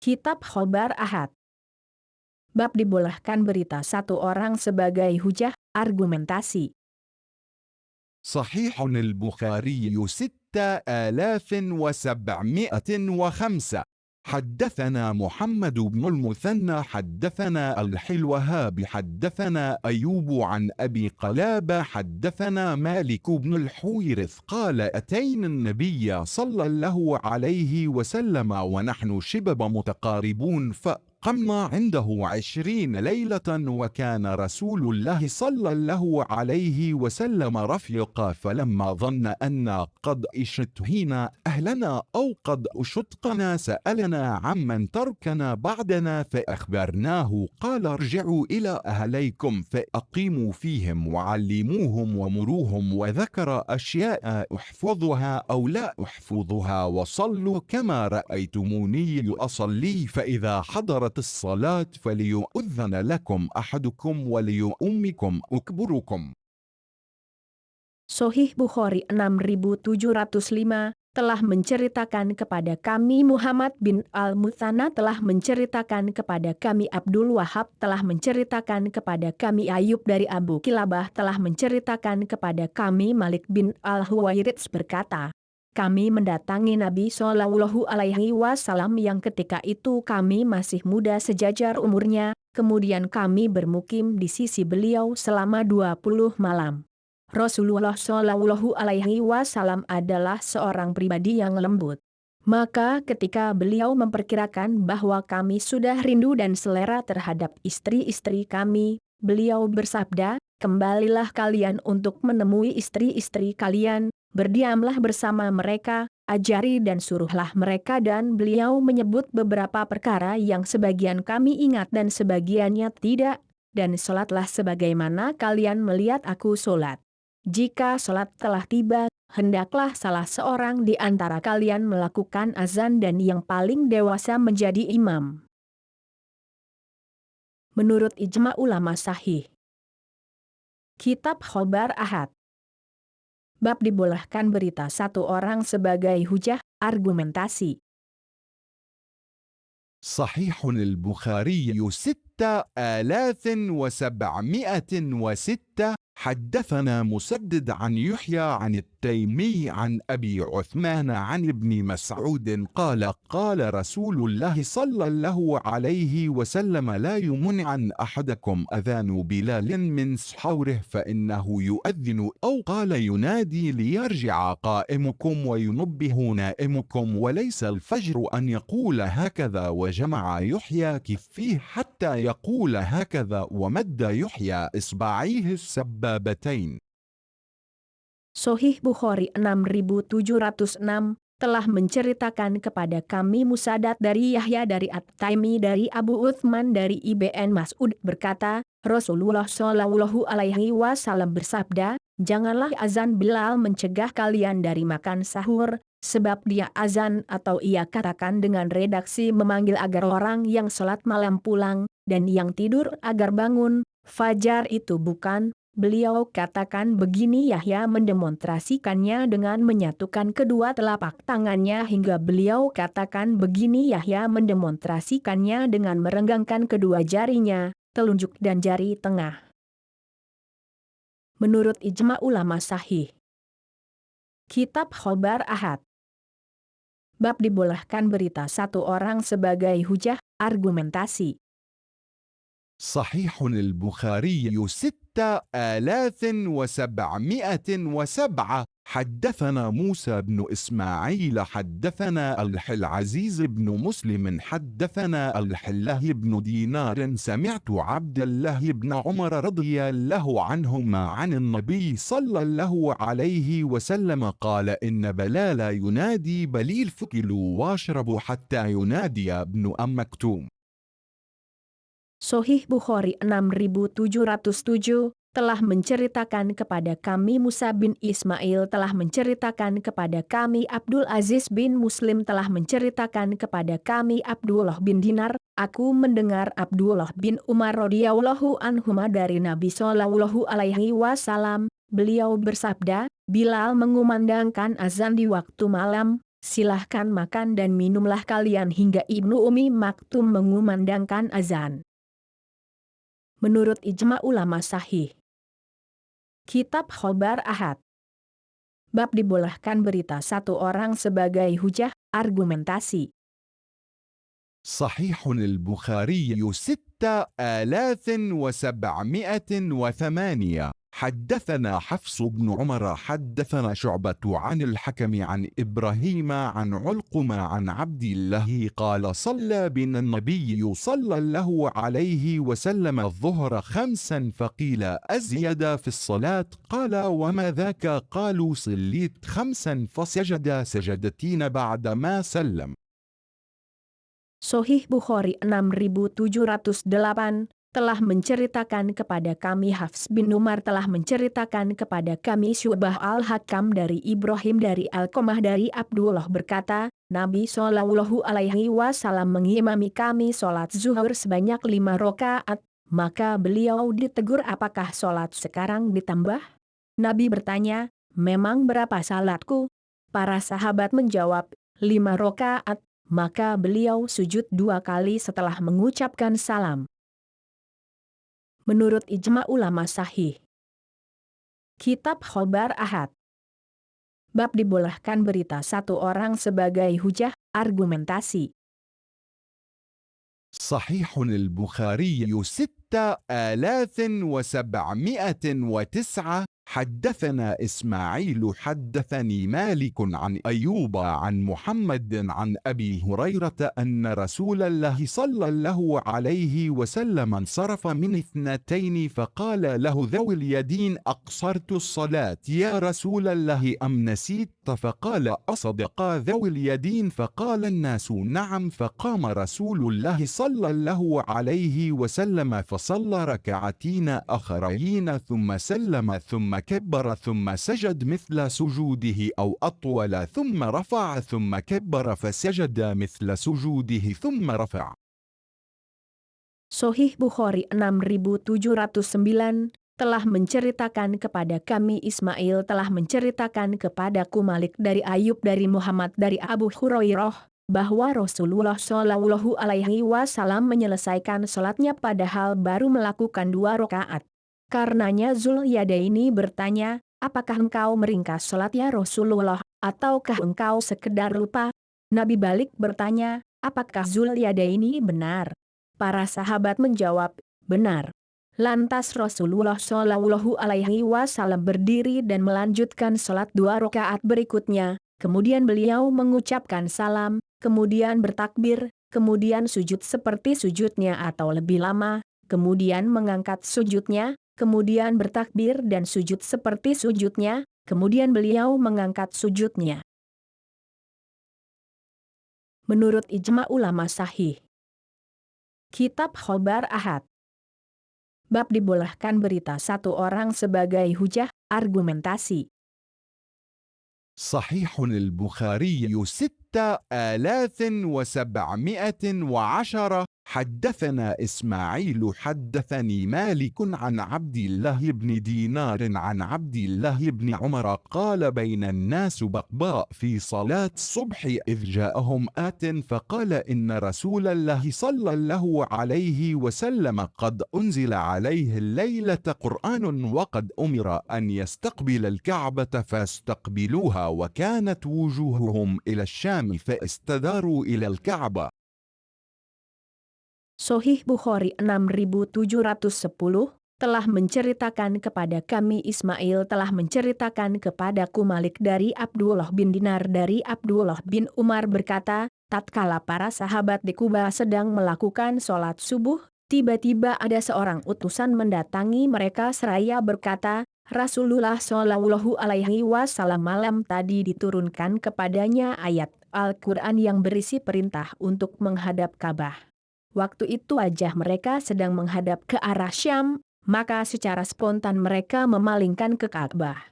Kitab Khobar Ahad. Bab dibolehkan berita satu orang sebagai hujah, argumentasi. صحيح البخاري 6705. حدثنا محمد بن المثنى حدثنا الحلوهاب حدثنا أيوب عن أبي قلابة حدثنا مالك بن الحويرث قال أتينا النبي صلى الله عليه وسلم ونحن شبب متقاربون فقمنا عنده 20 ليلة وكان رسول الله صلى الله عليه وسلم رفيقا فلما ظن أن قد اشتهينا أهلنا أو قد أشتقنا سألنا عمن تركنا بعدنا فأخبرناه قال ارجعوا إلى أهليكم فأقيموا فيهم وعلموهم ومروهم وذكر أشياء أحفظها أو لا أحفظها وصلوا كما رأيتموني أصلي فإذا حضرت الصلاة فليؤذن لكم أحدكم وليؤمكم أكبركم. Sohih Bukhari 6705 telah menceritakan kepada kami Muhammad bin Al-Muthanna telah menceritakan kepada kami Abdul Wahab telah menceritakan kepada kami Ayub dari Abu Kilabah telah menceritakan kepada kami Malik bin Al-Huwairits berkata, kami mendatangi Nabi Shallallahu Alaihi Wasallam yang ketika itu kami masih muda sejajar umurnya, kemudian kami bermukim di sisi beliau selama 20 malam. Rasulullah Shallallahu Alaihi Wasallam adalah seorang pribadi yang lembut. Maka ketika beliau memperkirakan bahwa kami sudah rindu dan selera terhadap istri-istri kami, beliau bersabda, kembalilah kalian untuk menemui istri-istri kalian, berdiamlah bersama mereka, ajari dan suruhlah mereka dan beliau menyebut beberapa perkara yang sebagian kami ingat dan sebagiannya tidak, dan sholatlah sebagaimana kalian melihat aku sholat. Jika sholat telah tiba, hendaklah salah seorang di antara kalian melakukan azan dan yang paling dewasa menjadi imam. Menurut ijma ulama sahih. Kitab Khobar Ahad. Bab dibolehkan berita satu orang sebagai hujah, argumentasi. صحيح البخاري 6706. حدثنا مسدد عن يحيى عن التيمي عن أبي عثمان عن ابن مسعود قال قال رسول الله صلى الله عليه وسلم لا يمنعن أحدكم أذان بلال من سحوره فإنه يؤذن أو قال ينادي ليرجع قائمكم وينبه نائمكم وليس الفجر أن يقول هكذا وجمع يحيى كفيه حتى يقول هكذا ومد يحيى إصبعيه السبابتين. Sohih Bukhari 6706 telah menceritakan kepada kami Musaddad dari Yahya dari At-Taimi dari Abu Uthman dari Ibn Mas'ud berkata, Rasulullah Shallallahu Alaihi Wasallam bersabda, janganlah azan Bilal mencegah kalian dari makan sahur, sebab dia azan atau ia katakan dengan redaksi memanggil agar orang yang sholat malam pulang, dan yang tidur agar bangun, fajar itu bukan. Beliau katakan begini Yahya mendemonstrasikannya dengan menyatukan kedua telapak tangannya hingga beliau katakan begini Yahya mendemonstrasikannya dengan merenggangkan kedua jarinya, telunjuk dan jari tengah. Menurut ijma ulama sahih. Kitab Khobar Ahad. Bab dibolehkan berita satu orang sebagai hujah, argumentasi. صحيح البخاري 6707. حدثنا موسى بن إسماعيل حدثنا العزيز بن مسلم حدثنا الحله بن دينار سمعت عبد الله بن عمر رضي الله عنهما عن النبي صلى الله عليه وسلم قال إن بلال ينادي بليل فكلوا واشربوا حتى ينادي ابن أم مكتوم. Sohih Bukhari 6707 telah menceritakan kepada kami Musa bin Ismail telah menceritakan kepada kami Abdul Aziz bin Muslim telah menceritakan kepada kami Abdullah bin Dinar, aku mendengar Abdullah bin Umar radhiyallahu anhuma dari Nabi Shallallahu Alaihi Wasallam, beliau bersabda, Bilal mengumandangkan azan di waktu malam, Silahkan makan dan minumlah kalian hingga Ibnu Umi Maktum mengumandangkan azan. Menurut ijma ulama sahih. Kitab Khobar Ahad. Bab dibolehkan berita satu orang sebagai hujah, argumentasi. صحيح البخاري 6708. حدثنا حفص بن عمر حدثنا شعبة عن الحكم عن إبراهيم عن علقمة عن عبد الله قال صلى بنا النبي صلى الله عليه وسلم الظهر 5 فقيل أزيد في الصلاة قال وما ذاك قالوا صليت 5 فسجد سجدتين بعد ما سلم. Sohih Bukhari 6708 telah menceritakan kepada kami Hafs bin Umar telah menceritakan kepada kami Syu'bah al-Hakam dari Ibrahim dari Alqamah dari Abdullah berkata, Nabi Shallallahu Alaihi Wasallam mengimami kami sholat zuhur sebanyak 5 rakaat, maka beliau ditegur apakah sholat sekarang ditambah? Nabi bertanya, memang berapa salatku? Para sahabat menjawab, 5 rakaat. Maka beliau sujud 2 kali setelah mengucapkan salam. Menurut ijma ulama sahih. Kitab Khobar Ahad. Bab dibolehkan berita satu orang sebagai hujah, argumentasi. صحيح البخاري 6709. حدثنا إسماعيل حدثني مالك عن أيوب عن محمد عن أبي هريرة أن رسول الله صلى الله عليه وسلم انصرف من 2 فقال له ذوي اليدين أقصرت الصلاة يا رسول الله أم نسيت فقال أصدق ذوي اليدين فقال الناس نعم فقام رسول الله صلى الله عليه وسلم فصلى ركعتين أخرين ثم سلم ثم كبر ثم سجد مثل سجوده أو أطول ثم رفع ثم كبر فسجد مثل سجوده ثم رفع. Sohih Bukhari 6709 telah menceritakan kepada kami Ismail telah menceritakan kepadaku Malik dari Ayub dari Muhammad dari Abu Hurairah bahwa Rasulullah Shallallahu Alaihi Wasallam menyelesaikan sholatnya padahal baru melakukan 2 rakaat. Karenanya Zulyadaini bertanya, apakah engkau meringkas sholatnya Rasulullah, ataukah engkau sekedar lupa? Nabi balik bertanya, apakah Zulyadaini benar? Para sahabat menjawab, benar. Lantas Rasulullah Shallallahu Alaihi Wasallam berdiri dan melanjutkan sholat 2 rakaat berikutnya, kemudian beliau mengucapkan salam, kemudian bertakbir, kemudian sujud seperti sujudnya atau lebih lama, kemudian mengangkat sujudnya, kemudian bertakbir dan sujud seperti sujudnya, kemudian beliau mengangkat sujudnya. Menurut ijma ulama sahih. Kitab Khobar Ahad. Bab dibolehkan berita satu orang sebagai hujah, argumentasi. صحيح البخاري 6710. حدثنا إسماعيل حدثني مالك عن عبد الله بن دينار عن عبد الله بن عمر قال بين الناس بقباء في صلاة الصبح إذ جاءهم آت فقال إن رسول الله صلى الله عليه وسلم قد أنزل عليه الليلة قرآن وقد أمر أن يستقبل الكعبة فاستقبلوها وكانت وجوههم إلى الشام فاستداروا إلى الكعبة. Sohih Bukhari 6710 telah menceritakan kepada kami Ismail telah menceritakan kepadaku Malik dari Abdullah bin Dinar dari Abdullah bin Umar berkata, tatkala para sahabat di Kuba sedang melakukan sholat subuh, tiba-tiba ada seorang utusan mendatangi mereka seraya berkata, Rasulullah Shallallahu Alaihi Wasallam malam tadi diturunkan kepadanya ayat Al-Quran yang berisi perintah untuk menghadap Ka'bah. Waktu itu wajah mereka sedang menghadap ke arah Syam, maka secara spontan mereka memalingkan ke Ka'bah.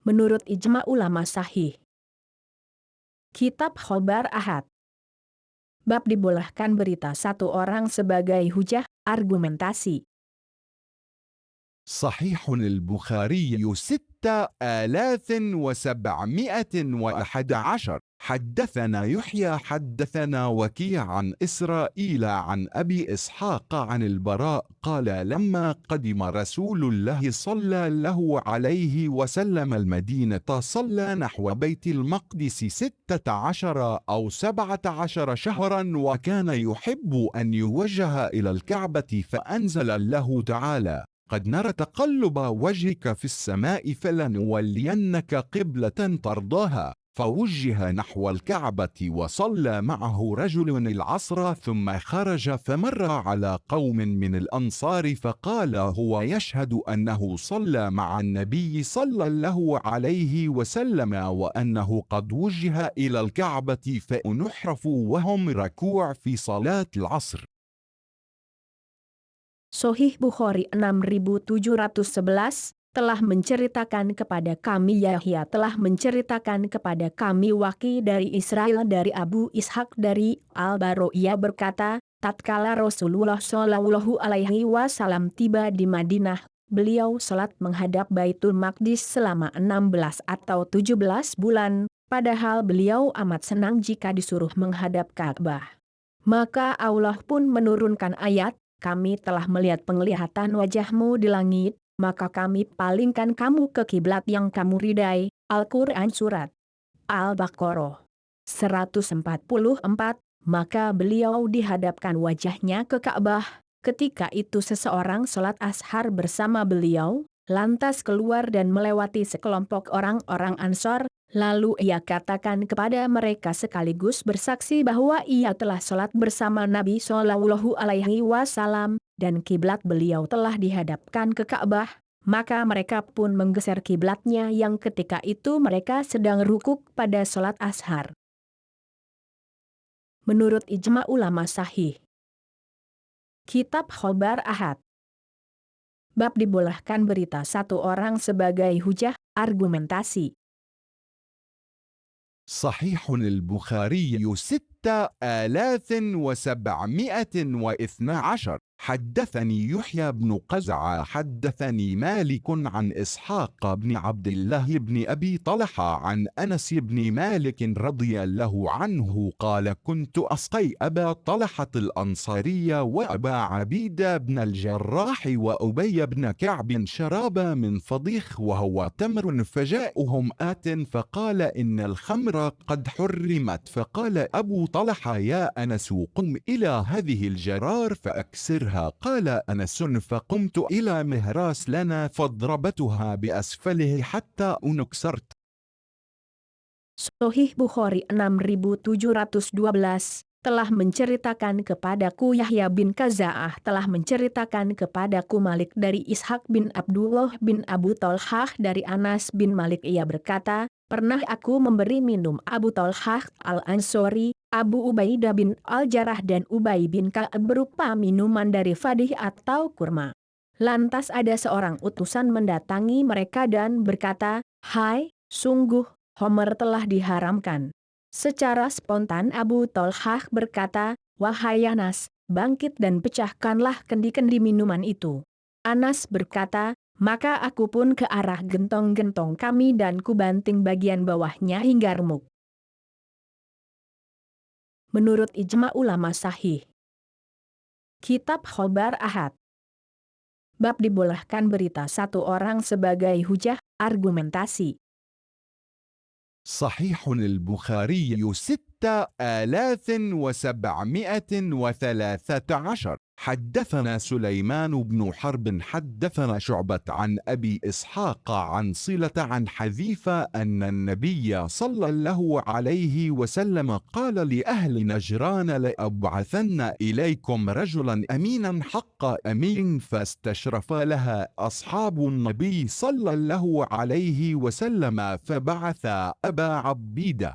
Menurut ijma ulama sahih. Kitab Khobar Ahad. Bab dibolehkan berita satu orang sebagai hujah, argumentasi. صحيح البخاري 6711. حدثنا يحيى حدثنا وكيع عن إسرائيل عن أبي إسحاق عن البراء قال لما قدم رسول الله صلى الله عليه وسلم المدينة صلى نحو بيت المقدس 16 أو 17 شهرا، وكان يحب أن يوجه إلى الكعبة، فأنزل الله تعالى: قد نرى تقلب وجهك في السماء فلنولينك قبلة ترضاها، فوجه نحو الكعبة وصلى معه رجل العصر، ثم خرج فمر على قوم من الأنصار فقال هو يشهد أنه صلى مع النبي صلى الله عليه وسلم وأنه قد وجه إلى الكعبة، فنحرف وهم ركوع في صلاة العصر. Sahih Bukhari 6711 telah menceritakan kepada kami Yahya telah menceritakan kepada kami Waki dari Israel dari Abu Ishaq dari Al-Bara, ia berkata, tatkala Rasulullah Shallallahu Alaihi Wasallam tiba di Madinah, beliau salat menghadap Baitul Maqdis selama 16 atau 17 bulan, padahal beliau amat senang jika disuruh menghadap Ka'bah. Maka Allah pun menurunkan ayat, kami telah melihat penglihatan wajahmu di langit, maka kami palingkan kamu ke kiblat yang kamu ridai. Al-Quran Surat Al-Baqarah 144. Maka beliau dihadapkan wajahnya ke Ka'bah. Ketika itu seseorang sholat ashar bersama beliau, lantas keluar dan melewati sekelompok orang-orang Ansor, lalu ia katakan kepada mereka sekaligus bersaksi bahwa ia telah sholat bersama Nabi Shallallahu Alaihi Wasallam, dan kiblat beliau telah dihadapkan ke Ka'bah. Maka mereka pun menggeser kiblatnya yang ketika itu mereka sedang rukuk pada sholat ashar. Menurut ijma ulama sahih. Kitab Khobar Ahad. Bab dibolehkan berita satu orang sebagai hujah, argumentasi. صحيح البخاري 6712. حدثني يحيى بن قزعة حدثني مالك عن إسحاق بن عبد الله بن أبي طلحة عن أنس بن مالك رضي الله عنه قال كنت أسقي أبا طلحة الأنصاري وأبا عبيدة بن الجراح وأبي بن كعب شرابا من فضيخ وهو تمر، فجاءهم آت فقال إن الخمر قد حرمت، فقال أبو طلحة يا أنس قم إلى هذه الجرار فأكسرها. قال أنس فقمت إلى مهراس لنا فضربتها بأسفله حتى أنكسرت. Sahih Bukhari 6712 telah menceritakan kepadaku Yahya bin Qaza'ah telah menceritakan kepadaku Malik dari Ishaq bin Abdullah bin Abu Talhah dari Anas bin Malik, ia berkata, pernah aku memberi minum Abu Talhah al-Ansori, Abu Ubaidah bin Al-Jarrah dan Ubay bin Ka'ab berupa minuman dari fadih atau kurma. Lantas ada seorang utusan mendatangi mereka dan berkata, hai, sungguh, Homer telah diharamkan. Secara spontan Abu Talhah berkata, wahai Anas, bangkit dan pecahkanlah kendi-kendi minuman itu. Anas berkata, maka aku pun ke arah gentong-gentong kami dan kubanting bagian bawahnya hingga remuk. Menurut ijma ulama sahih. Kitab Khobar Ahad. Bab dibolehkan berita satu orang sebagai hujah, argumentasi. صحيح البخاري 6713. حدثنا سليمان بن حرب حدثنا شعبة عن أبي إسحاق عن صلة عن حذيفة أن النبي صلى الله عليه وسلم قال لأهل نجران لأبعثن إليكم رجلا أمينا حق أمين، فاستشرف لها أصحاب النبي صلى الله عليه وسلم فبعث أبا عبيدة.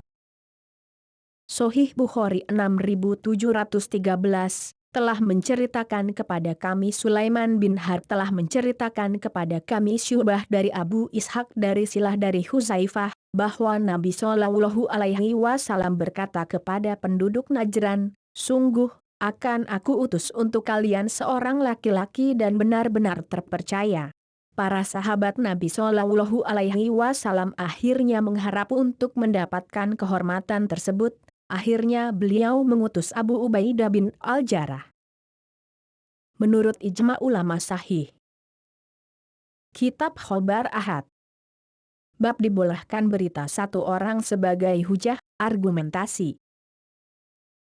Sahih Bukhari 6713 telah menceritakan kepada kami Sulaiman bin Harb telah menceritakan kepada kami Syu'bah dari Abu Ishaq dari Silah dari Huzaifah, bahwa Nabi Shallallahu Alaihi Wasallam berkata kepada penduduk Najran, sungguh, akan aku utus untuk kalian seorang laki-laki dan benar-benar terpercaya. para sahabat Nabi Shallallahu Alaihi Wasallam akhirnya mengharap untuk mendapatkan kehormatan tersebut. Akhirnya beliau mengutus Abu Ubaidah bin Al-Jarrah. Menurut ijma ulama sahih. Kitab Khobar Ahad. Bab dibolehkan berita satu orang sebagai hujah, argumentasi.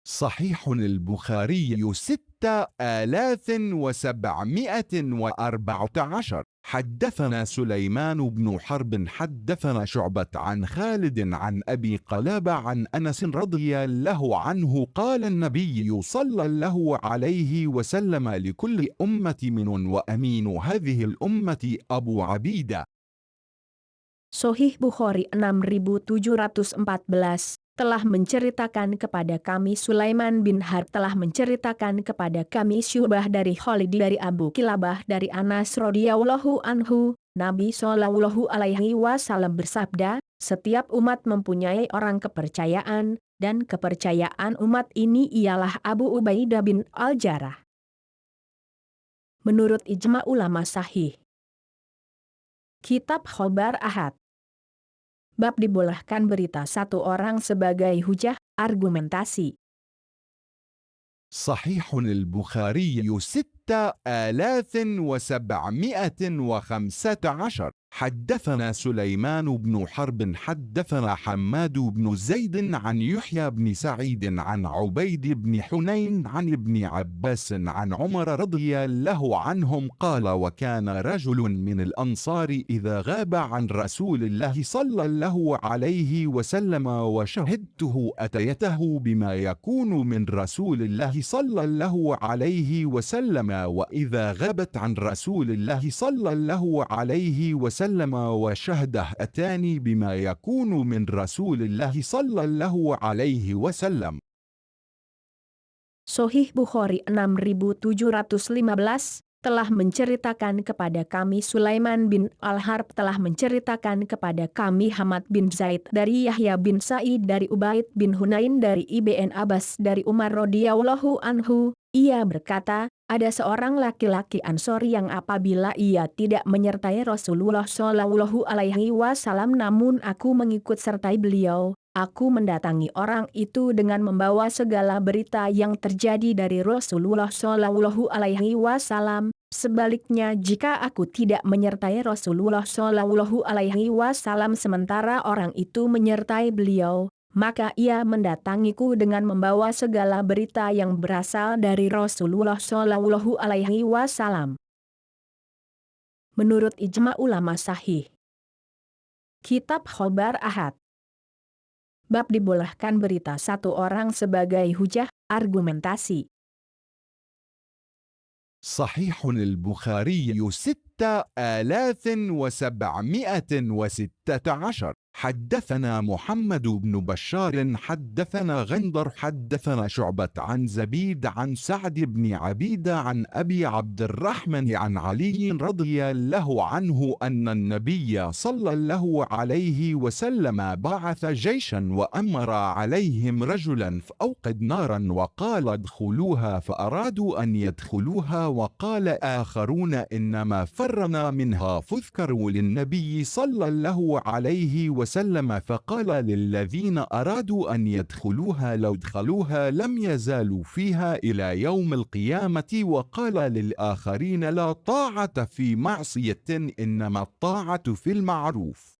صحيح البخاري 6714. حدثنا سليمان بن حرب حدثنا شعبة عن خالد عن أبي قلابة عن أنس رضي الله عنه قال النبي صلى الله عليه وسلم لكل أمة من وأمين هذه الأمة أبو عبيدة. Sahih Bukhari 6714 telah menceritakan kepada kami Sulaiman bin Harb telah menceritakan kepada kami Syu'bah dari Khalid dari Abu Kilabah dari Anas radhiyallahu anhu, Nabi Shallallahu Alaihi Wasallam bersabda, setiap umat mempunyai orang kepercayaan, dan kepercayaan umat ini ialah Abu Ubaidah bin Al-Jarrah. Menurut ijma ulama sahih. Kitab Khobar Ahad. Bab dibolehkan berita satu orang sebagai hujah, argumentasi. صحيح البخاري 6715. حدثنا سليمان بن حرب حدثنا حماد بن زيد عن يحيى بن سعيد عن عبيد بن حنين عن ابن عباس عن عمر رضي الله عنهم قال وكان رجل من الأنصار إذا غاب عن رسول الله صلى الله عليه وسلم وشهدته أتيته بما يكون من رسول الله صلى الله عليه وسلم وإذا غابت عن رسول الله صلى الله عليه وسلم وشهده أتاني بما يكون من رسول الله صلى الله عليه وسلم. Sahih Bukhari 6715 telah menceritakan kepada kami Sulaiman bin Al-Harb telah menceritakan kepada kami Hamad bin Zaid dari Yahya bin Sa'id dari Ubaid bin Hunain dari Ibn Abbas dari Umar radhiyallahu anhu, ia berkata, ada seorang laki-laki Ansori yang apabila ia tidak menyertai Rasulullah Shallallahu Alaihi Wasallam namun aku mengikut sertai beliau, aku mendatangi orang itu dengan membawa segala berita yang terjadi dari Rasulullah Shallallahu Alaihi Wasallam. Sebaliknya jika aku tidak menyertai Rasulullah Shallallahu Alaihi Wasallam sementara orang itu menyertai beliau, maka ia mendatangiku dengan membawa segala berita yang berasal dari Rasulullah Shallallahu Alaihi Wasallam. Menurut ijma ulama sahih. Kitab Khobar Ahad. Bab dibolehkan berita satu orang sebagai hujah, argumentasi. صحيح البخاري 6716. حدثنا محمد بن بشار حدثنا غندر حدثنا شعبة عن زبيد عن سعد بن عبيدة عن أبي عبد الرحمن عن علي رضي الله عنه أن النبي صلى الله عليه وسلم بعث جيشا وأمر عليهم رجلا فأوقد نارا وقال ادخلوها فأرادوا أن يدخلوها وقال آخرون إنما فرنا منها فاذكروا للنبي صلى الله عليه وسلم فقال للذين أرادوا أن يدخلوها لو دخلوها لم يزالوا فيها إلى يوم القيامة وقال للآخرين لا طاعة في معصية إنما الطاعة في المعروف.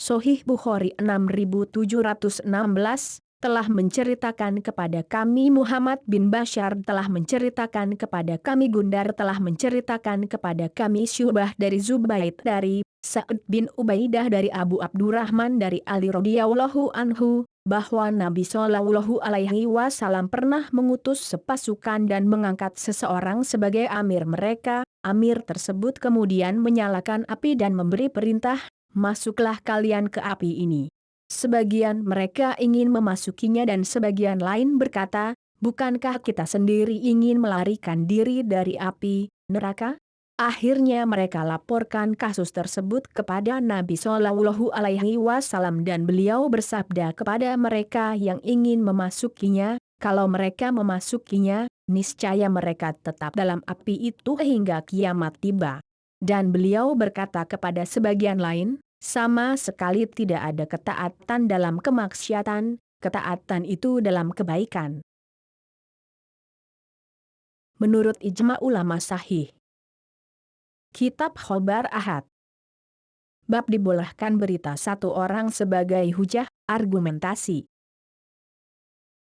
Sahih Bukhari 6716 telah menceritakan kepada kami Muhammad bin Bashar telah menceritakan kepada kami Gundar telah menceritakan kepada kami Syu'bah dari Zubaid dari Sa'ad bin Ubaidah dari Abu Abdurrahman dari Ali radhiyallahu anhu, bahwa Nabi Shallallahu Alaihi Wasallam pernah mengutus sepasukan dan mengangkat seseorang sebagai amir mereka. Amir tersebut kemudian menyalakan api dan memberi perintah, masuklah kalian ke api ini. Sebagian mereka ingin memasukinya dan sebagian lain berkata, bukankah kita sendiri ingin melarikan diri dari api neraka? Akhirnya mereka laporkan kasus tersebut kepada Nabi Shallallahu Alaihi Wasallam dan beliau bersabda kepada mereka yang ingin memasukinya, kalau mereka memasukinya, niscaya mereka tetap dalam api itu hingga kiamat tiba. Dan beliau berkata kepada sebagian lain, sama sekali tidak ada ketaatan dalam kemaksiatan, ketaatan itu dalam kebaikan. Menurut ijma ulama sahih. Kitab Khobar Ahad. Bab dibolehkan berita satu orang sebagai hujah, argumentasi.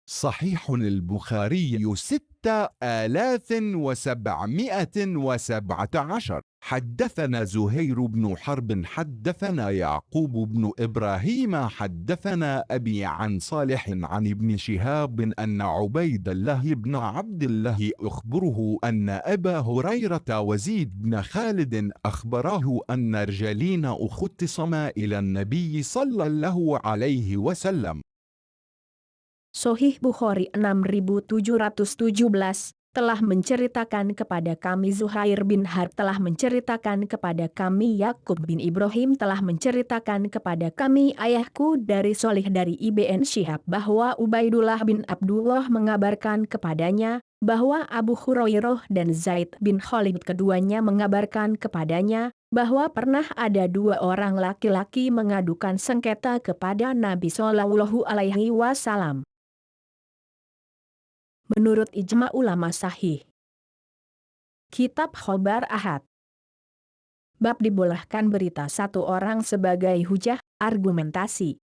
صحيح البخاري 6717. حدثنا زهير بن حرب حدثنا يعقوب بن إبراهيم حدثنا أبي عن صالح عن ابن شهاب أن عبيد الله بن عبد الله أخبره أن أبا هريرة وزيد بن خالد أخبراه أن رجالين اختصما إلى النبي صلى الله عليه وسلم. Sahih Bukhari 6717 telah menceritakan kepada kami Zuhair bin Harb telah menceritakan kepada kami Yakub bin Ibrahim telah menceritakan kepada kami ayahku dari Solih dari Ibn Syihab bahwa Ubaidullah bin Abdullah mengabarkan kepadanya bahwa Abu Hurairah dan Zaid bin Khalid keduanya mengabarkan kepadanya bahwa pernah ada dua orang laki-laki mengadukan sengketa kepada Nabi Shallallahu Alaihi Wasallam. Menurut ijma ulama sahih. Kitab Khobar Ahad. Bab dibolehkan berita satu orang sebagai hujah, argumentasi.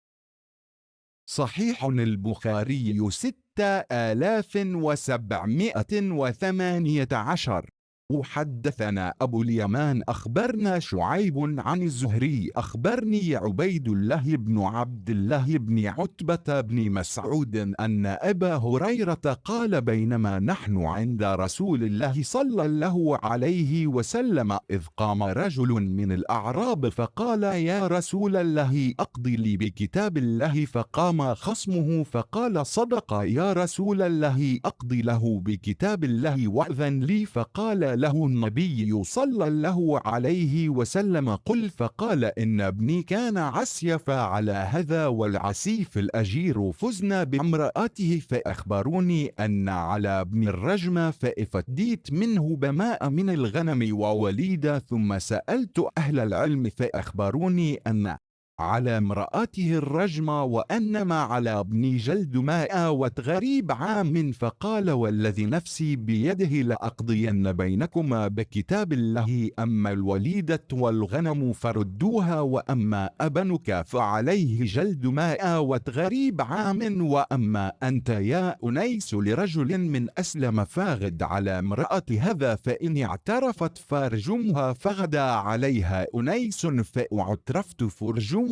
صحيح البخاري 6718. وحدثنا أبو اليمان أخبرنا شعيب عن الزهري أخبرني عبيد الله بن عبد الله بن عتبة بن مسعود أن أبا هريرة قال بينما نحن عند رسول الله صلى الله عليه وسلم إذ قام رجل من الأعراب فقال يا رسول الله أقضي لي بكتاب الله فقام خصمه فقال صدق يا رسول الله أقضي له بكتاب الله وأذن لي فقال له النبي صلى الله عليه وسلم قل فقال إن ابني كان عسيف على هذا والعسيف الأجير فزنا بامرأته فأخبروني أن على ابن الرجم فأفديت منه بماء من الغنم ووليد ثم سألت أهل العلم فأخبروني أن على امرأته الرجم وأنما على ابني جلد ماء وتغريب عام فقال والذي نفسي بيده لأقضين بينكما بكتاب الله أما الوليدة والغنم فردوها وأما أبنك فعليه جلد ماء وتغريب عام وأما أنت يا أنيس لرجل من أسلم فاغد على امرأة هذا فإن اعترفت فارجمها فغدا عليها أنيس فاعترفت فرجمها.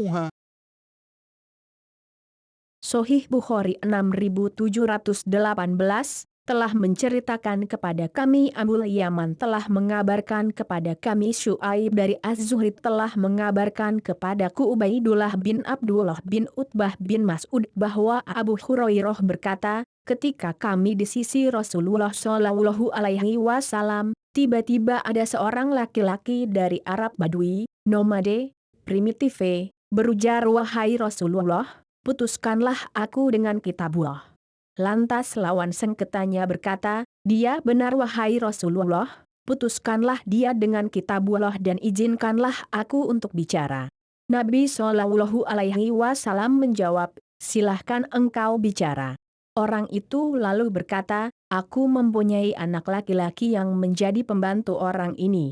Sahih Bukhari 6718 telah menceritakan kepada kami Abul Yaman telah mengabarkan kepada kami Syuaib dari Az-Zuhri telah mengabarkan kepadaku Ubaidullah bin Abdullah bin Utbah bin Mas'ud bahwa Abu Hurairah berkata, ketika kami di sisi Rasulullah Shallallahu Alaihi Wasallam, tiba-tiba ada seorang laki-laki dari Arab Badui, nomade, primitif, berujar wahai Rasulullah, putuskanlah aku dengan kitabullah. Lantas lawan sengketanya berkata, dia benar wahai Rasulullah, putuskanlah dia dengan kitabullah dan izinkanlah aku untuk bicara. Nabi Shallallahu Alaihi Wasallam menjawab, silahkan engkau bicara. Orang itu lalu berkata, aku mempunyai anak laki-laki yang menjadi pembantu orang ini.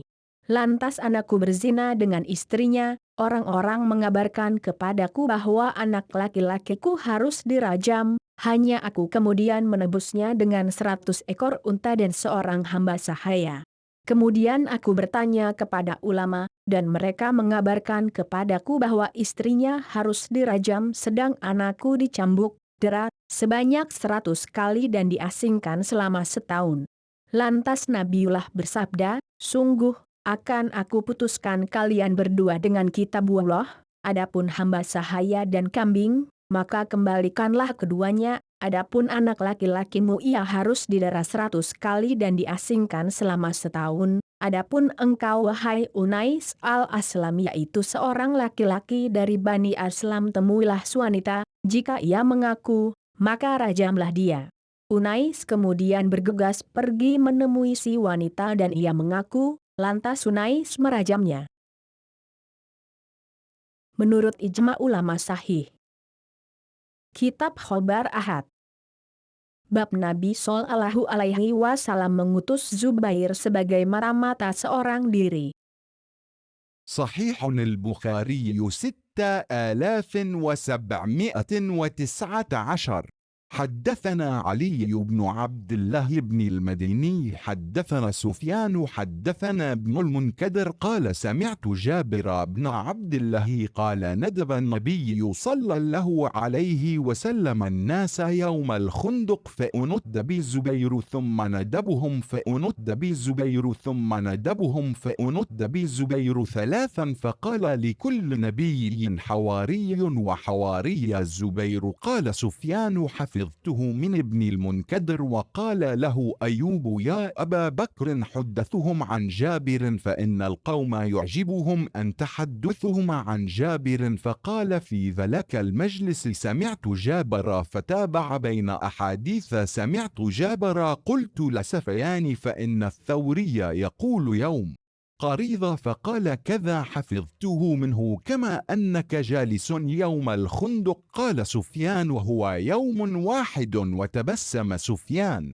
Lantas anakku berzina dengan istrinya, orang-orang mengabarkan kepadaku bahwa anak laki-lakiku harus dirajam, hanya aku kemudian menebusnya dengan 100 ekor unta dan seorang hamba sahaya. Kemudian aku bertanya kepada ulama, dan mereka mengabarkan kepadaku bahwa istrinya harus dirajam sedang anakku dicambuk, dera, sebanyak 100 kali dan diasingkan selama setahun. Lantas Nabiullah bersabda, sungguh, akan aku putuskan kalian berdua dengan kitabullah, adapun hamba sahaya dan kambing, maka kembalikanlah keduanya, adapun anak laki-lakimu ia harus didera 100 kali dan diasingkan selama setahun, adapun engkau wahai Unais al-Aslam yaitu seorang laki-laki dari Bani Aslam temuilah wanita, jika ia mengaku, maka rajamlah dia. Unais kemudian bergegas pergi menemui si wanita dan ia mengaku, lantas Unais merajamnya. Menurut ijma ulama sahih. Kitab Khobar Ahad. Bab Nabi Shallallahu Alaihi Wasallam mengutus Zubair sebagai mata seorang diri. صحيح البخاري 6719. حدثنا علي بن عبد الله بن المديني حدثنا سفيان حدثنا ابن المنكدر قال سمعت جابر بن عبد الله قال ندب النبي صلى الله عليه وسلم الناس يوم الخندق فأند بي الزبير ثم ندبهم فأند بي الزبير ثم ندبهم فأند بي الزبير ثلاثا فقال لكل نبي حواري وحواري الزبير. قال سفيان حفظته من ابن المنكدر وقال له أيوب يا أبا بكر حدثهم عن جابر فإن القوم يعجبهم أن تحدثهم عن جابر. فقال في ذلك المجلس سمعت جابر فتابع بين أحاديث سمعت جابر قلت لسفيان فإن الثوري يقول يوم قريضة فقال كذا حفظته منه كما أنك جالس يوم الخندق. قال سفيان وهو يوم واحد وتبسم سفيان.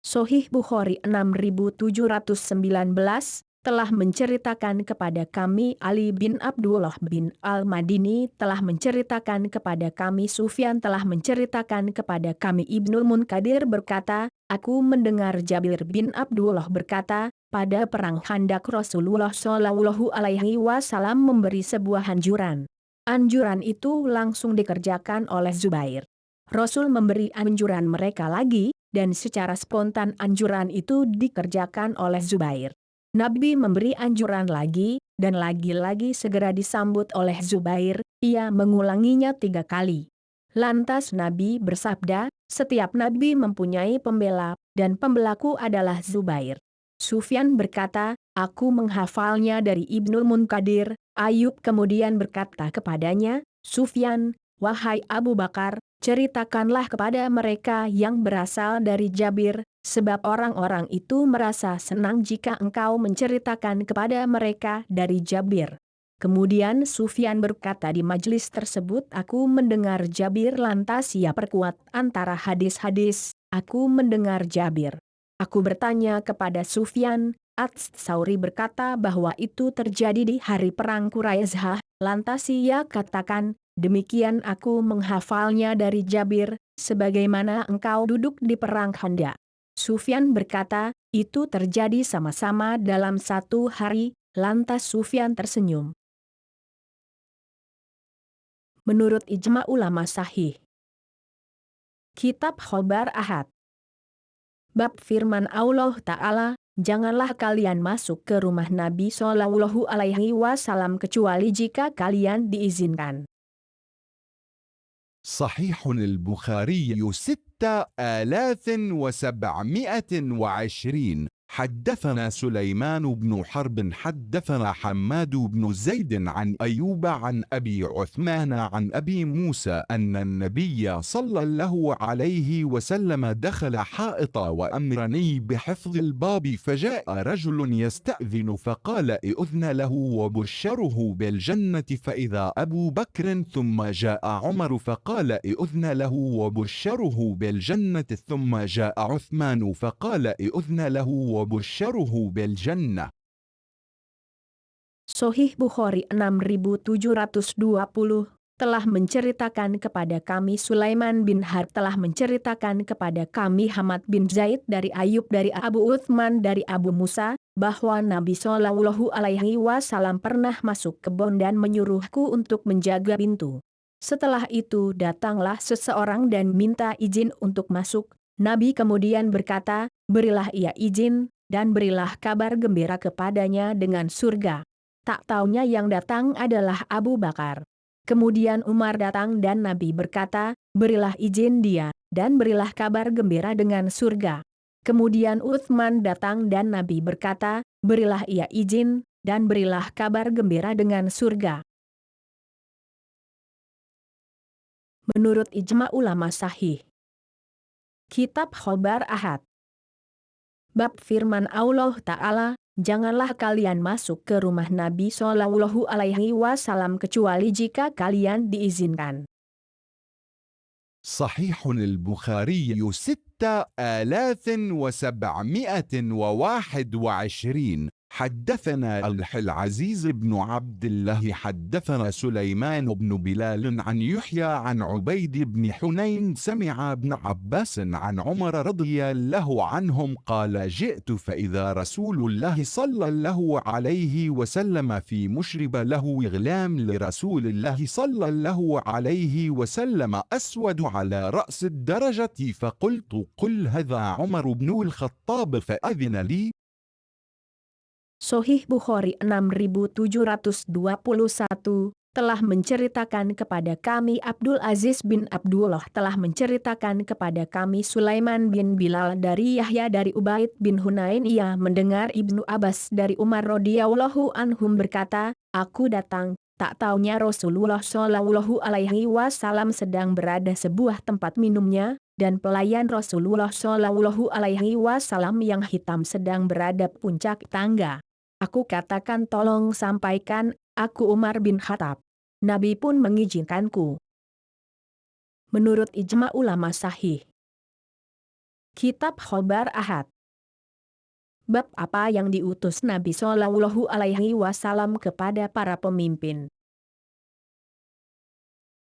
Sahih Bukhari 6719 telah menceritakan kepada kami Ali bin Abdullah bin Al-Madini telah menceritakan kepada kami Sufyan telah menceritakan kepada kami Ibnul Munkadir berkata, aku mendengar Jabir bin Abdullah berkata, pada perang Khandaq Rasulullah Shallallahu Alaihi Wasallam memberi sebuah anjuran. Anjuran itu langsung dikerjakan oleh Zubair. Rasul memberi anjuran mereka lagi, dan secara spontan anjuran itu dikerjakan oleh Zubair. Nabi memberi anjuran lagi, dan lagi-lagi segera disambut oleh Zubair, ia mengulanginya 3 kali. Lantas Nabi bersabda, setiap Nabi mempunyai pembela, dan pembelaku adalah Zubair. Sufyan berkata, aku menghafalnya dari Ibnul Munkadir. Ayub kemudian berkata kepadanya, Sufyan, wahai Abu Bakar, ceritakanlah kepada mereka yang berasal dari Jabir, sebab orang-orang itu merasa senang jika engkau menceritakan kepada mereka dari Jabir. Kemudian Sufyan berkata di majelis tersebut aku mendengar Jabir lantas ia perkuat antara hadis-hadis, aku mendengar Jabir. Aku bertanya kepada Sufyan, Ats-Tsauri berkata bahwa itu terjadi di hari perang Quraisyah, lantas ia katakan, demikian aku menghafalnya dari Jabir, sebagaimana engkau duduk di perang Khandaq. Sufyan berkata, itu terjadi sama-sama dalam satu hari, lantas Sufyan tersenyum. Menurut ijma ulama sahih. Kitab Khobar Ahad. Bab firman Allah Ta'ala, janganlah kalian masuk ke rumah Nabi Shallallahu Alaihi Wasallam kecuali jika kalian diizinkan. صحيح البخاري 6720. حدثنا سليمان بن حرب حدثنا حماد بن زيد عن أيوب عن أبي عثمان عن أبي موسى أن النبي صلى الله عليه وسلم دخل حائط وأمرني بحفظ الباب فجاء رجل يستأذن فقال إذن له وبشره بالجنة فإذا أبو بكر ثم جاء عمر فقال إذن له وبشره بالجنة ثم جاء عثمان فقال إذن له وبشره بالجنة. Sahih Bukhari 6720 telah menceritakan kepada kami Sulaiman bin Harb telah menceritakan kepada kami Hamad bin Zaid dari Ayub dari Abu Uthman dari Abu Musa, bahwa Nabi Shallallahu Alaihi Wasallam pernah masuk kebun dan menyuruhku untuk menjaga pintu. Setelah itu datanglah seseorang dan minta izin untuk masuk. Nabi kemudian berkata, berilah ia izin, dan berilah kabar gembira kepadanya dengan surga. Tak taunya yang datang adalah Abu Bakar. Kemudian Umar datang dan Nabi berkata, berilah izin dia, dan berilah kabar gembira dengan surga. Kemudian Uthman datang dan Nabi berkata, berilah ia izin, dan berilah kabar gembira dengan surga. Menurut ijma ulama sahih. Kitab Khobar Ahad. Bab firman Allah Ta'ala, janganlah kalian masuk ke rumah Nabi Shallallahu Alaihi Wasallam kecuali jika kalian diizinkan. صحيح البخاري 6721. حدثنا العزيز بن عبد الله حدثنا سليمان بن بلال عن يحيى عن عبيد بن حنين سمع ابن عباس عن عمر رضي الله عنهم قال جئت فإذا رسول الله صلى الله عليه وسلم في مشرب له إغلام لرسول الله صلى الله عليه وسلم أسود على رأس الدرجة فقلت قل هذا عمر بن الخطاب فأذن لي. Sahih Bukhari 6721 telah menceritakan kepada kami Abdul Aziz bin Abdullah telah menceritakan kepada kami Sulaiman bin Bilal dari Yahya dari Ubaid bin Hunain ia mendengar Ibnu Abbas dari Umar radhiyallahu anhum berkata, aku datang, tak taunya Rasulullah Shallallahu Alaihi Wasallam sedang berada sebuah tempat minumnya, dan pelayan Rasulullah Shallallahu Alaihi Wasallam yang hitam sedang berada puncak tangga. Aku katakan tolong sampaikan, aku Umar bin Khattab. Nabi pun mengizinkanku. Menurut ijma ulama sahih. Kitab Khobar Ahad. Bab apa yang diutus Nabi Shallallahu Alaihi Wasallam kepada para pemimpin.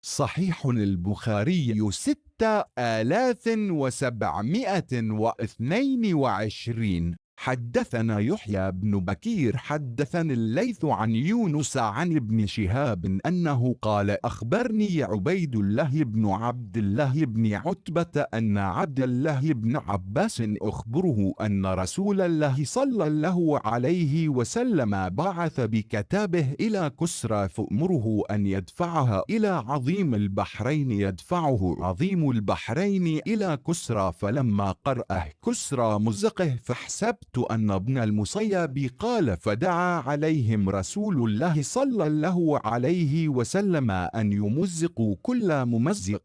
صحيح البخاري 6722. حدثنا يحيى بن بكير حدثني الليث عن يونس عن ابن شهاب أنه قال أخبرني عبيد الله بن عبد الله بن عتبة أن عبد الله بن عباس أخبره أن رسول الله صلى الله عليه وسلم بعث بكتابه إلى كسرى فأمره أن يدفعها إلى عظيم البحرين يدفعه عظيم البحرين إلى كسرى فلما قرأه كسرى مزقه فحسبت أن ابن المصيب قال فدعا عليهم رسول الله صلى الله عليه وسلم أن يمزقوا كل ممزق.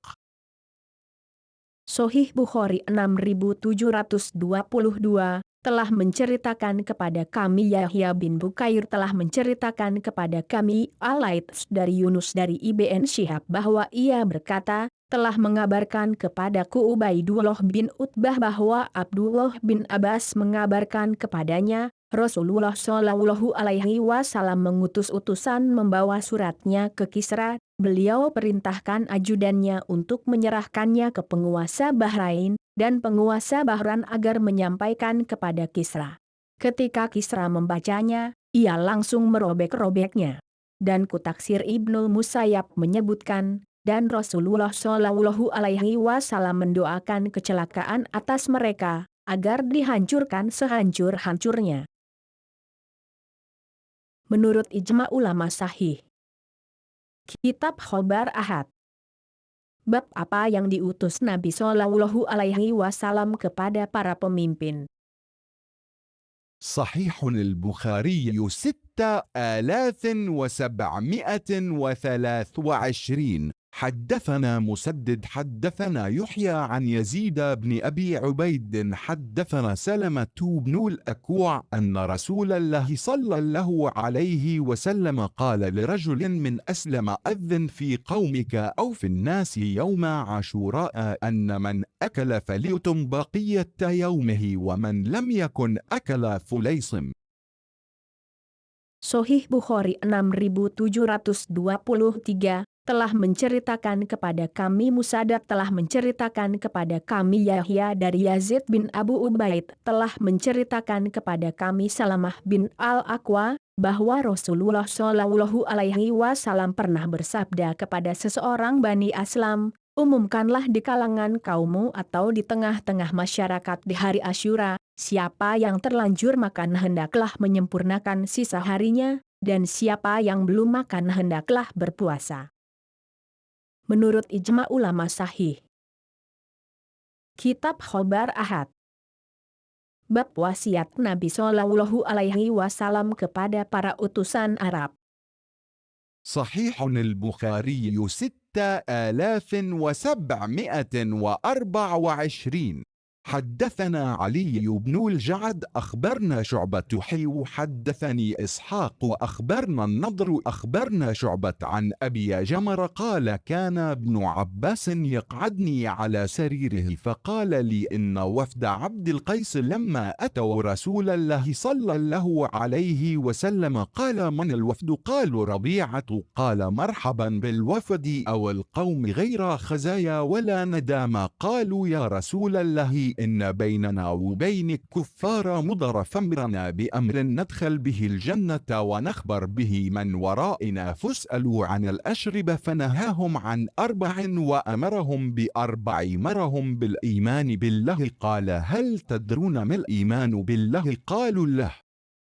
Sahih Bukhari 6722 telah menceritakan kepada kami Yahya bin Bukair telah menceritakan kepada kami Al-Laits dari Yunus dari Ibn Syihab bahwa ia berkata, telah mengabarkan kepadaku Ubaidullah bin Utbah bahwa Abdullah bin Abbas mengabarkan kepadanya, Rasulullah Shallallahu Alaihi Wasallam mengutus utusan membawa suratnya ke Kisra. Beliau perintahkan ajudannya untuk menyerahkannya ke penguasa Bahrain, dan penguasa Bahrain agar menyampaikan kepada Kisra. Ketika Kisra membacanya, ia langsung merobek-robeknya. Dan kutaksir Ibnul Musayyab menyebutkan, dan Rasulullah Shallallahu Alaihi Wasallam mendoakan kecelakaan atas mereka, agar dihancurkan sehancur-hancurnya. Menurut ijma ulama sahih. Kitab Khobar Ahad. Bab apa yang diutus Nabi Shallallahu Alaihi Wasallam kepada para pemimpin. صحيح البخاري 6723. حدثنا مسدد حدثنا يحيى عن يزيد بن أبي عبيد حدثنا سلمة بن الأكوع أن رسول الله صلى الله عليه وسلم قال لرجل من أسلم أذن في قومك أو في الناس يوم عاشوراء أن من أكل فليتم بقية يومه ومن لم يكن أكل فليصم. Sahih Bukhari 6723 telah menceritakan kepada kami Musaddad telah menceritakan kepada kami Yahya dari Yazid bin Abu Ubaid telah menceritakan kepada kami Salamah bin Al-Aqwa bahwa Rasulullah Shallallahu Alaihi Wasallam pernah bersabda kepada seseorang Bani Aslam, umumkanlah di kalangan kaummu atau di tengah-tengah masyarakat di hari Asyura, siapa yang terlanjur makan hendaklah menyempurnakan sisa harinya, dan siapa yang belum makan hendaklah berpuasa. Menurut ijma ulama sahih. Kitab Khobar Ahad. Bab wasiat Nabi Shallallahu Alaihi Wasallam kepada para utusan Arab. صحيح البخاري 6724. حدثنا علي بن الجعد أخبرنا شعبة حدثني إسحاق أخبرنا النضر أخبرنا شعبة عن أبي جمر قال كان ابن عباس يقعدني على سريره فقال لي إن وفد عبد القيس لما أتوا رسول الله صلى الله عليه وسلم قال من الوفد؟ قالوا ربيعة. قال مرحبا بالوفد أو القوم غير خزايا ولا ندامة. قالوا يا رسول الله إن بيننا وبين الكفار مضر فامرنا بأمر ندخل به الجنة ونخبر به من ورائنا فاسألوا عن الأشربة فنهاهم عن 4 وأمرهم ب4 مرهم بالإيمان بالله. قال هل تدرون ما الإيمان بالله؟ قالوا له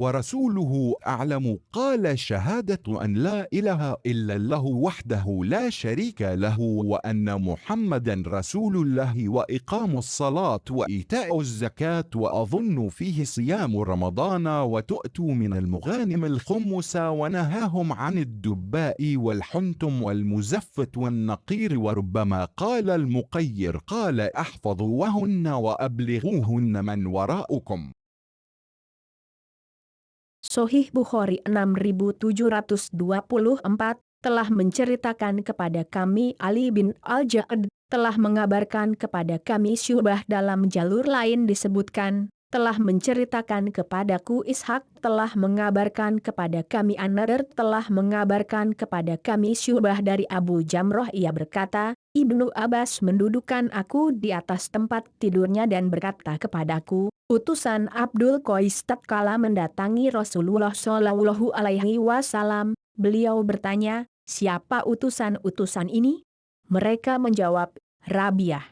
ورسوله أعلم. قال شهادة أن لا إله إلا الله وحده لا شريك له وأن محمدا رسول الله وإقام الصلاة وإيتاء الزكاة وأظن فيه صيام رمضان وتؤتوا من المغانم الخمس. ونهاهم عن الدباء والحنتم والمزفت والنقير. وربما قال المقير قال احفظوهن وأبلغوهن من وراءكم. Sahih Bukhari 6724 telah menceritakan kepada kami Ali bin Al-Ja'ad, telah mengabarkan kepada kami Syu'bah, dalam jalur lain disebutkan, telah menceritakan kepadaku Ishak, telah mengabarkan kepada kami An-Nadr, telah mengabarkan kepada kami Syu'bah dari Abu Jamroh. Ia berkata, Ibnu Abbas mendudukkan aku di atas tempat tidurnya dan berkata kepadaku, utusan Abdul Qais tatkala mendatangi Rasulullah Shallallahu Alaihi Wasallam. Beliau bertanya, siapa utusan-utusan ini? Mereka menjawab, Rabiah.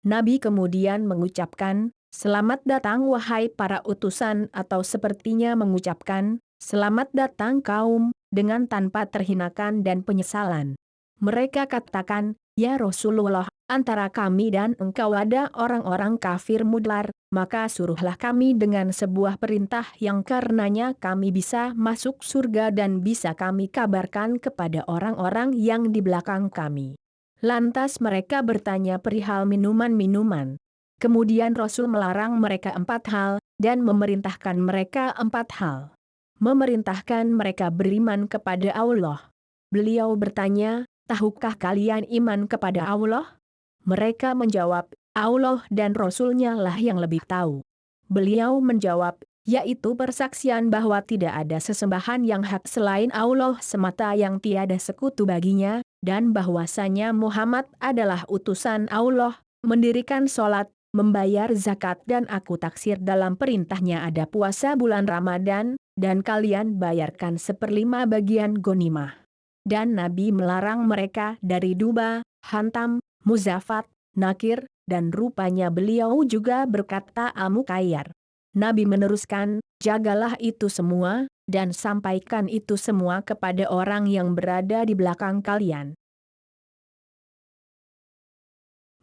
Nabi kemudian mengucapkan, selamat datang wahai para utusan, atau sepertinya mengucapkan, selamat datang kaum, dengan tanpa terhinakan dan penyesalan. Mereka katakan, ya Rasulullah, antara kami dan engkau ada orang-orang kafir mudlar, maka suruhlah kami dengan sebuah perintah yang karenanya kami bisa masuk surga dan bisa kami kabarkan kepada orang-orang yang di belakang kami. Lantas mereka bertanya perihal minuman-minuman. Kemudian Rasul melarang mereka 4 hal, dan memerintahkan mereka 4 hal. Memerintahkan mereka beriman kepada Allah. Beliau bertanya, tahukah kalian iman kepada Allah? Mereka menjawab, Allah dan Rasul-Nya lah yang lebih tahu. Beliau menjawab, yaitu persaksian bahwa tidak ada sesembahan yang hak selain Allah semata yang tiada sekutu baginya, dan bahwasanya Muhammad adalah utusan Allah, mendirikan sholat, membayar zakat, dan aku taksir dalam perintahnya ada puasa bulan Ramadan, dan kalian bayarkan 1/5 bagian ghanimah. Dan Nabi melarang mereka dari duba, hantam, muzafat, nakir, dan rupanya beliau juga berkata al-mukayyar. Nabi meneruskan, jagalah itu semua, dan sampaikan itu semua kepada orang yang berada di belakang kalian.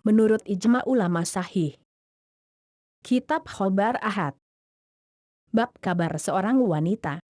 Menurut ijma ulama sahih. Kitab Khobar Ahad. Bab kabar seorang wanita.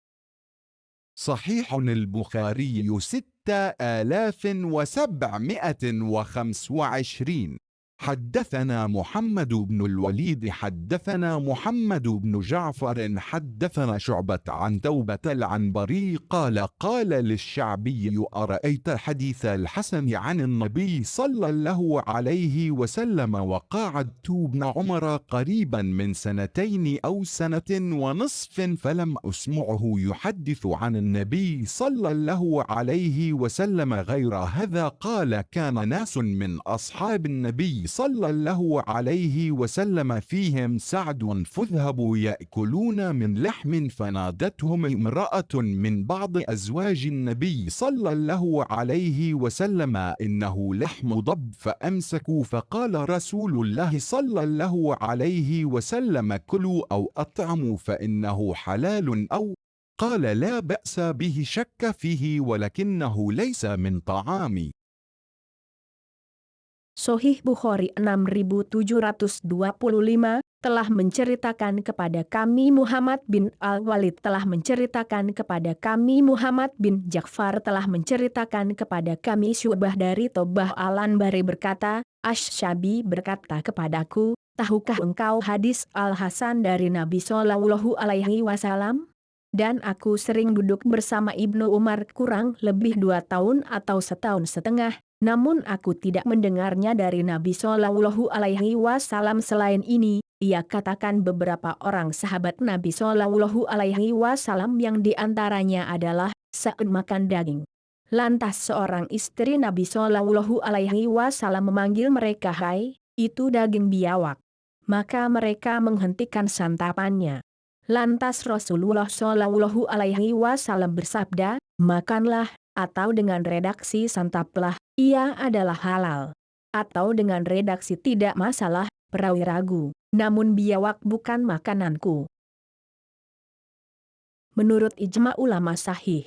صحيح البخاري 6725. حدثنا محمد بن الوليد حدثنا محمد بن جعفر حدثنا شعبة عن توبة العنبري قال قال للشعبي أرأيت حديث الحسن عن النبي صلى الله عليه وسلم وقعدت ابن عمر قريبا من 2 أو 1.5 فلم أسمعه يحدث عن النبي صلى الله عليه وسلم غير هذا. قال كان ناس من أصحاب النبي صلى الله عليه وسلم فيهم سعد فذهبوا يأكلون من لحم فنادتهم امرأة من بعض أزواج النبي صلى الله عليه وسلم إنه لحم ضب فأمسكوا فقال رسول الله صلى الله عليه وسلم كلوا أو أطعموا فإنه حلال أو قال لا بأس به شك فيه ولكنه ليس من طعامي. Sahih Bukhari 6725 telah menceritakan kepada kami Muhammad bin Al-Walid, telah menceritakan kepada kami Muhammad bin Ja'far, telah menceritakan kepada kami Syu'bah dari Tobah Al-Anbari berkata, Asy-Syabi berkata kepadaku, tahukah engkau hadis Al-Hasan dari Nabi Shallallahu Alaihi Wasallam? Dan aku sering duduk bersama Ibnu Umar kurang lebih 2 tahun atau setahun setengah, namun aku tidak mendengarnya dari Nabi Shallallahu Alaihi Wasallam. Selain ini, ia katakan beberapa orang sahabat Nabi Shallallahu Alaihi Wasallam yang diantaranya adalah saat makan daging. Lantas seorang istri Nabi Shallallahu Alaihi Wasallam memanggil mereka, "Hai, itu daging biawak." Maka mereka menghentikan santapannya. Lantas Rasulullah Shallallahu Alaihi Wasallam bersabda, "Makanlah," atau dengan redaksi santaplah, ia adalah halal. Atau dengan redaksi tidak masalah, perawi ragu, namun biawak bukan makananku. Menurut ijma ulama sahih.